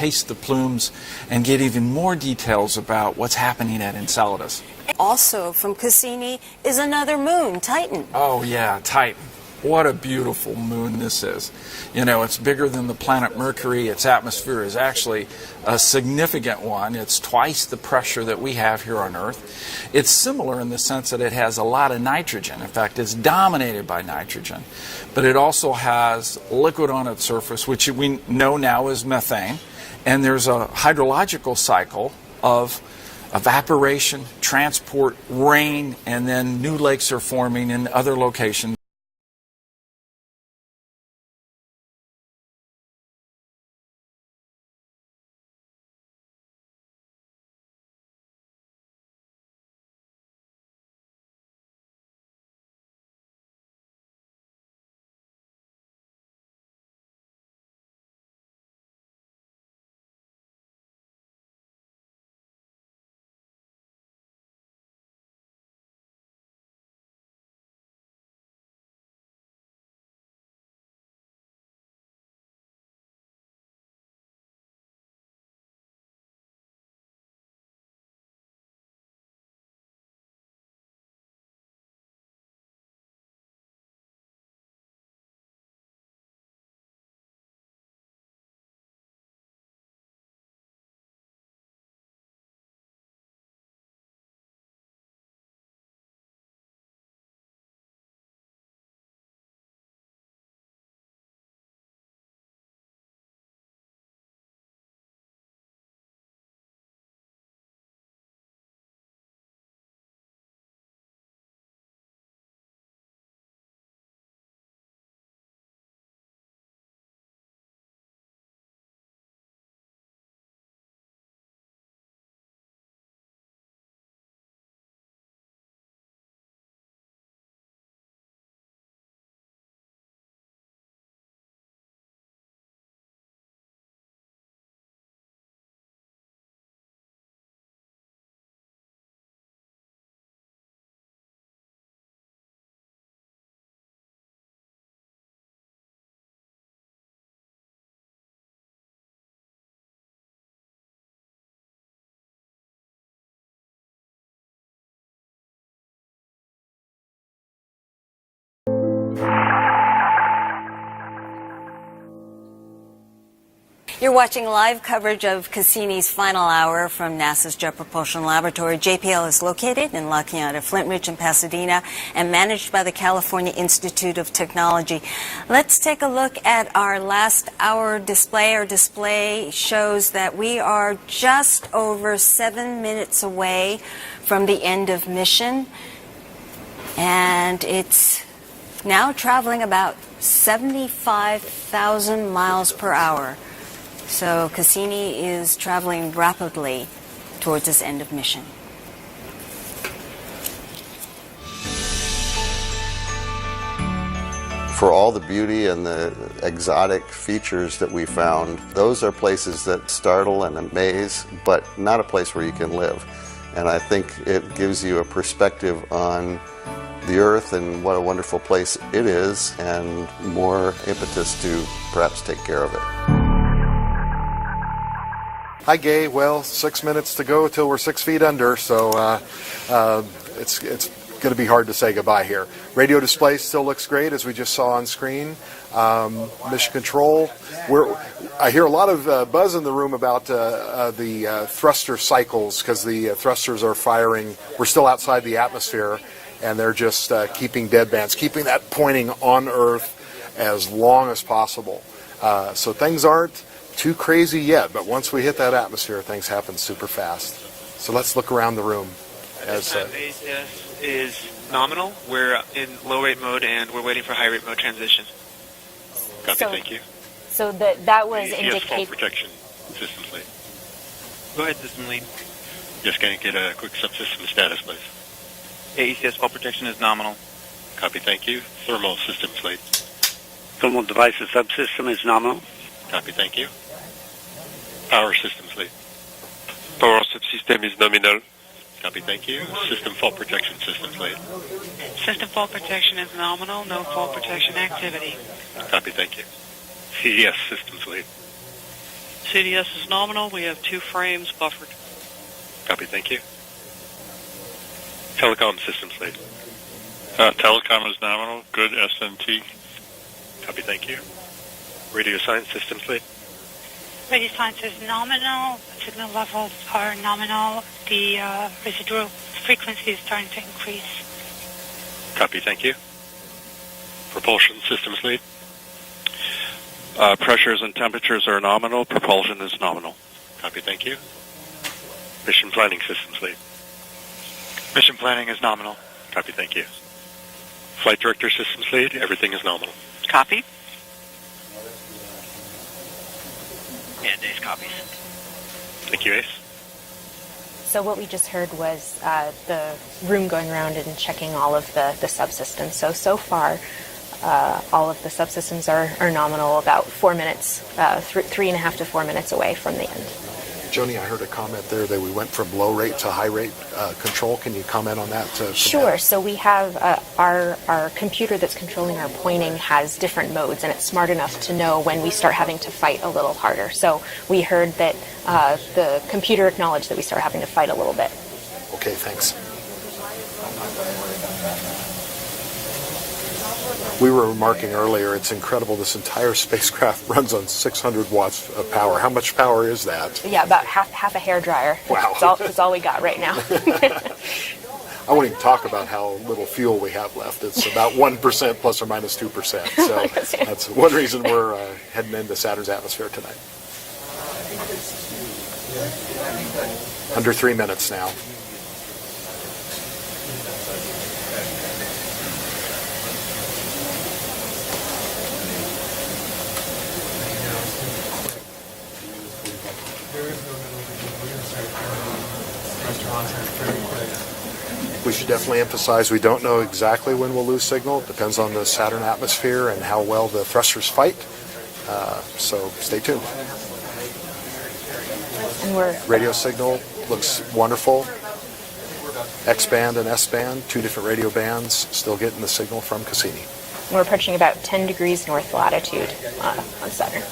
taste the plumes and get even more details about what's happening at Enceladus. Also from Cassini is another moon, Titan. Oh yeah, Titan. What a beautiful moon this is. You know, it's bigger than the planet Mercury. Its atmosphere is actually a significant one. It's twice the pressure that we have here on Earth. It's similar in the sense that it has a lot of nitrogen. In fact, it's dominated by nitrogen. But it also has liquid on its surface, which we know now is methane. And there's a hydrological cycle of evaporation, transport, rain, and then new lakes are forming in other locations. You're watching live coverage of Cassini's final hour from NASA's Jet Propulsion Laboratory. JPL is located in La Cañada, Flint Ridge, and Pasadena, and managed by the California Institute of Technology. Let's take a look at our last hour display. Our display shows that we are just over 7 minutes away from the end of mission, and it's now traveling about 75,000 miles per hour. So Cassini is traveling rapidly towards its end of mission. For all the beauty and the exotic features that we found, those are places that startle and amaze, but not a place where you can live. And I think it gives you a perspective on the Earth and what a wonderful place it is, and more impetus to perhaps take care of it. Hi, Gay. Well, 6 minutes to go till we're 6 feet under, so it's going to be hard to say goodbye here. Radio display still looks great, as we just saw on screen. Mission control. I hear a lot of buzz in the room about the thruster cycles, because the thrusters are firing. We're still outside the atmosphere, and they're just keeping deadbands, keeping that pointing on Earth as long as possible. So things aren't too crazy yet, but once we hit that atmosphere, things happen super fast. So let's look around the room. Base is nominal. We're in low rate mode, and we're waiting for high rate mode transition. Copy, thank you. So that was AECS fault protection systems lead. Go ahead, system lead. Just going to get a quick subsystem status, please. AECS fault protection is nominal. Copy, thank you. Thermal systems lead. Thermal devices subsystem is nominal. Copy, thank you. Power systems lead. Power subsystem is nominal. Copy, thank you. System fault protection systems lead. System fault protection is nominal. No fault protection activity. Copy, thank you. CES systems lead. CDS is nominal. We have 2 frames buffered. Copy, thank you. Telecom systems lead. Telecom is nominal. Good, SNT. Copy, thank you. Radio science systems lead. Radio science is nominal. Signal levels are nominal. The residual frequency is starting to increase. Copy, thank you. Propulsion systems lead. Pressures and temperatures are nominal. Propulsion is nominal. Copy, thank you. Mission planning systems lead. Mission planning is nominal. Copy, thank you. Flight director systems lead. Everything is nominal. Copy. And Ace copies. Thank you, Ace. So what we just heard was the room going around and checking all of the subsystems. So far, all of the subsystems are nominal, about 4 minutes, 3.5 to 4 minutes away from the end. Joni, I heard a comment there that we went from low rate to high rate control. Can you comment on that? Sure. So we have our computer that's controlling our pointing has different modes, and it's smart enough to know when we start having to fight a little harder. So we heard that the computer acknowledged that we start having to fight a little bit. Okay, thanks. We were remarking earlier, it's incredible, this entire spacecraft runs on 600 watts of power. How much power is that? Yeah, about half a hairdryer. Wow. That's all we got right now. I won't even talk about how little fuel we have left. It's about 1% plus or minus 2%. So that's one reason we're heading into Saturn's atmosphere tonight. Under 3 minutes now. We should definitely emphasize we don't know exactly when we'll lose signal. It depends on the Saturn atmosphere and how well the thrusters fight. So stay tuned. And radio signal looks wonderful. X-band and S-band, 2 different radio bands, still getting the signal from Cassini. We're approaching about 10 degrees north latitude on Saturn.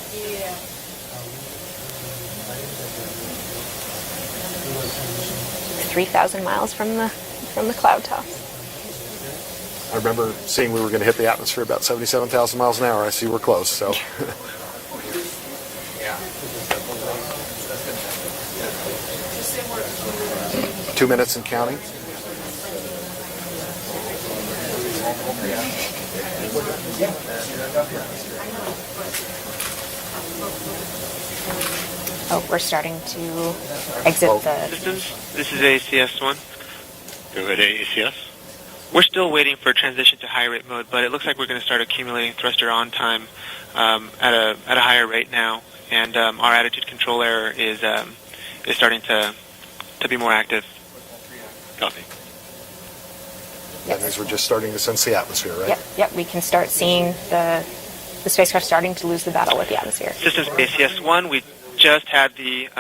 .3,000 miles from the cloud tops. I remember seeing we were going to hit the atmosphere about 77,000 miles an hour. I see we're close. So. 2 minutes and counting. Oh, we're starting to exit the... Systems, this is ACS-1. Go ahead, ACS. We're still waiting for transition to high rate mode, but it looks like we're going to start accumulating thruster on time at a higher rate now, and our attitude control error is starting to be more active. Copy. That means we're just starting to sense the atmosphere, right? Yep. We can start seeing the spacecraft starting to lose the battle with the atmosphere. Systems ACS-1, we just had the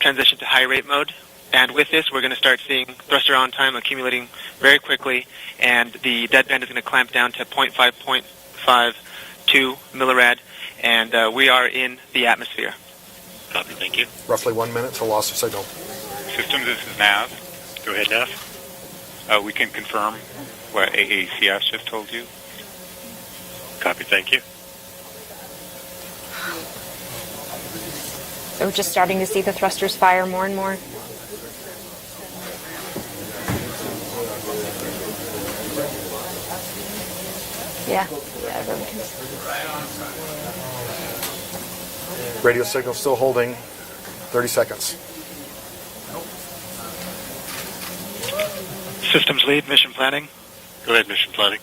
transition to high rate mode, and with this we're going to start seeing thruster on time accumulating very quickly, and the deadband is going to clamp down to 0.52 millirad, and we are in the atmosphere. Copy, thank you. Roughly 1 minute to loss of signal. Systems, this is Nav. Go ahead, Nav. We can confirm what AACS just told you. Copy, thank you. So we're just starting to see the thrusters fire more and more. Yeah, everyone can see. Radio signal still holding. 30 seconds. Systems lead, mission planning. Go ahead, mission planning.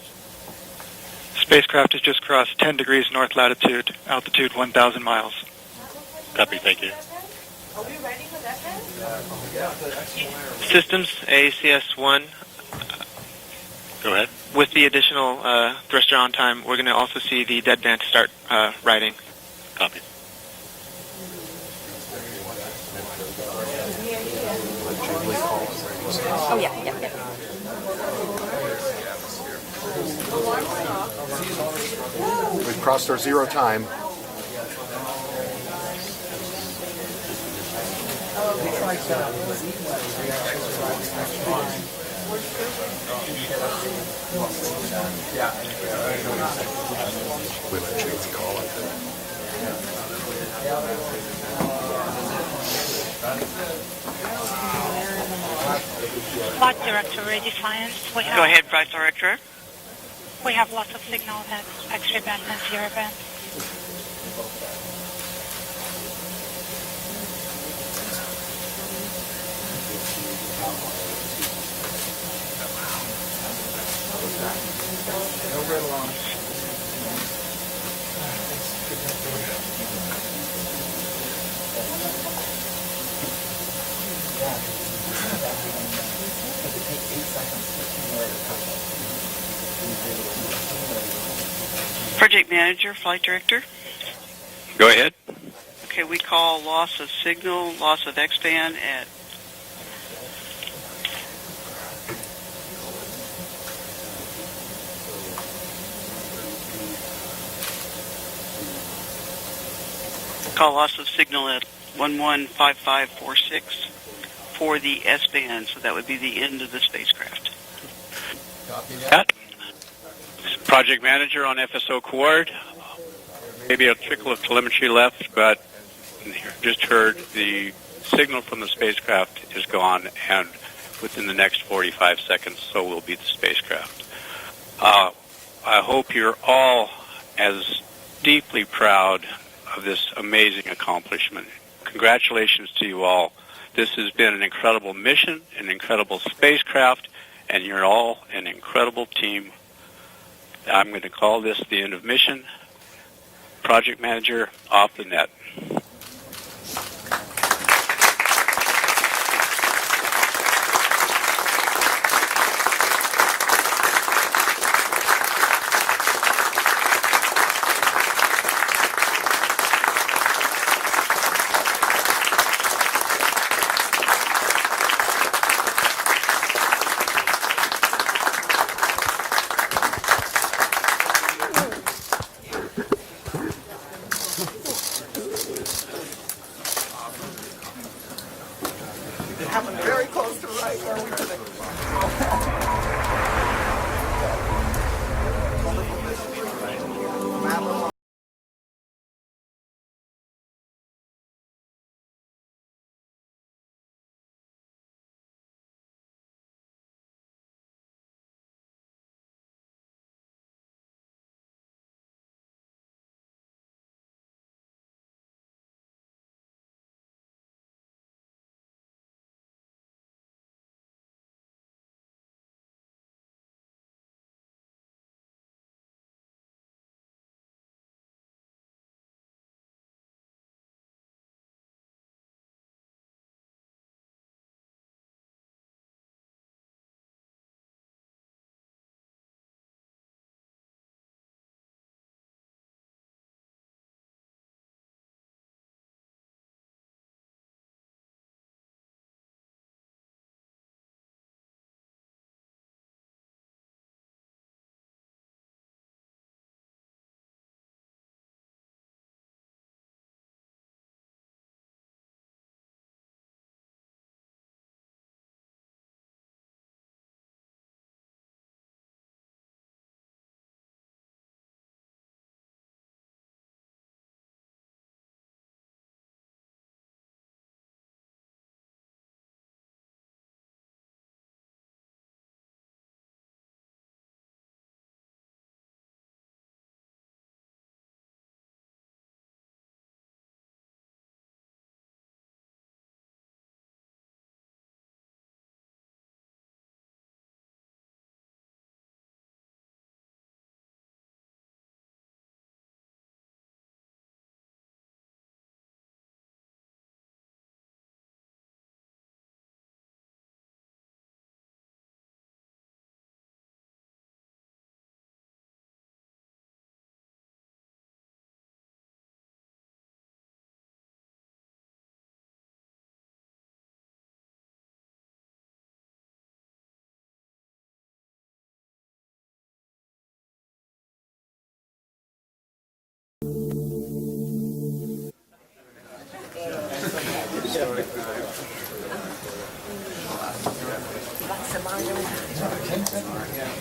Spacecraft has just crossed 10 degrees north latitude, altitude 1,000 miles. Copy, thank you. Systems ACS-1. Go ahead. With the additional thruster on time, we're going to also see the deadband start riding. Copy. Oh, yeah. We've crossed our zero time. We let Chase call it. Flight director ready, science. Go ahead, Flight Director. We have lots of signal at X-ray band and Sierra band. Project Manager, Flight Director. Go ahead. Okay, we call loss of signal, loss of X-band at call loss of signal at 115546 for the S-band, so that would be the end of the spacecraft. That. Project Manager on FSO Quad. Maybe a trickle of telemetry left, but just heard the signal from the spacecraft is gone, and within the next 45 seconds, so will be the spacecraft. I hope you're all as deeply proud of this amazing accomplishment. Congratulations to you all. This has been an incredible mission, an incredible spacecraft, and you're all an incredible team. I'm going to call this the end of mission. Project Manager, off the net.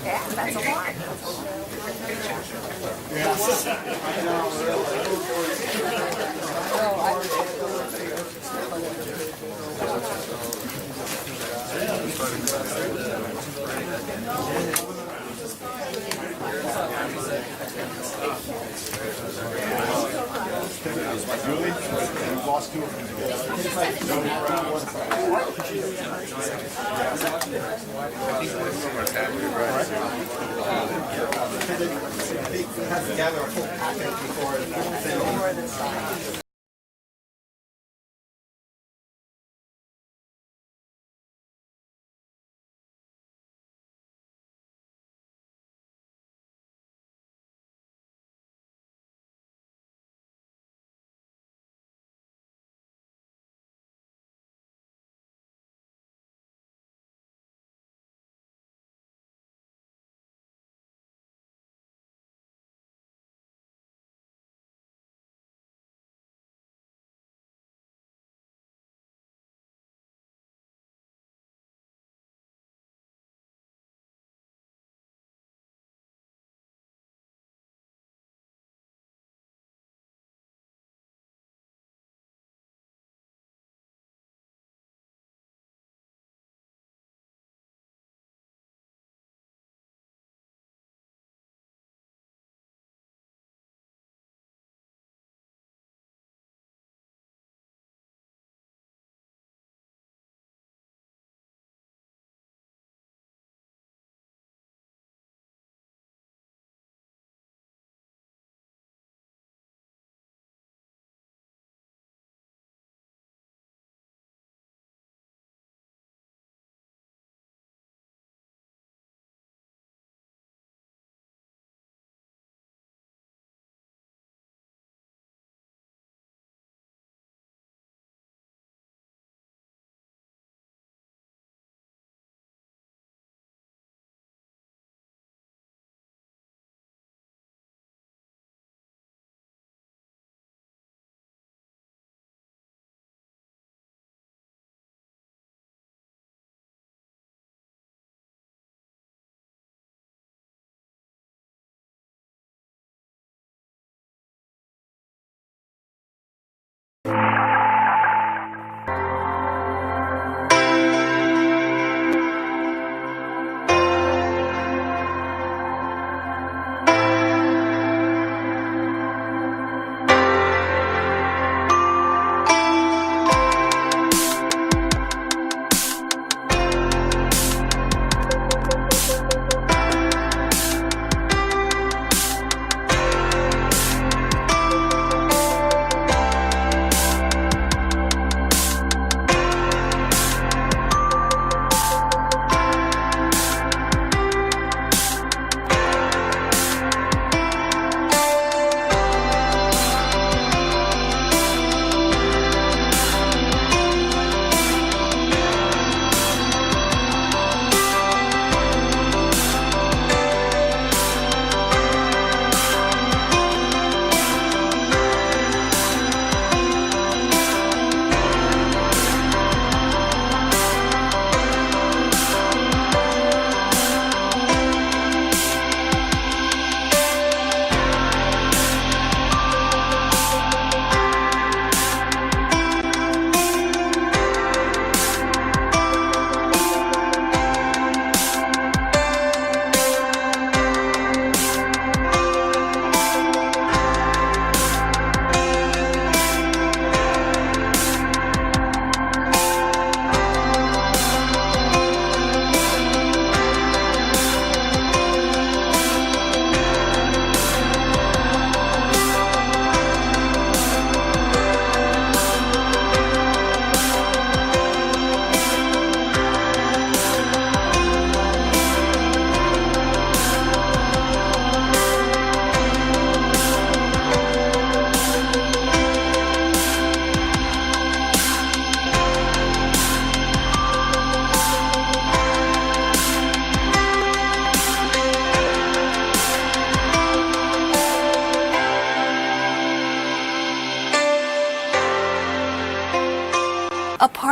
Yeah, that's a lot. Julie, we've lost two of them. Gather a full package before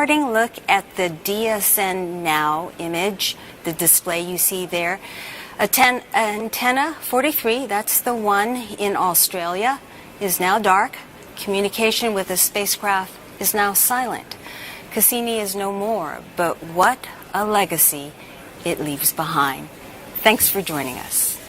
parting look at the DSN Now image, the display you see there. Antenna 43, that's the one in Australia, is now dark. Communication with the spacecraft is now silent. Cassini is no more, but what a legacy it leaves behind. Thanks for joining us.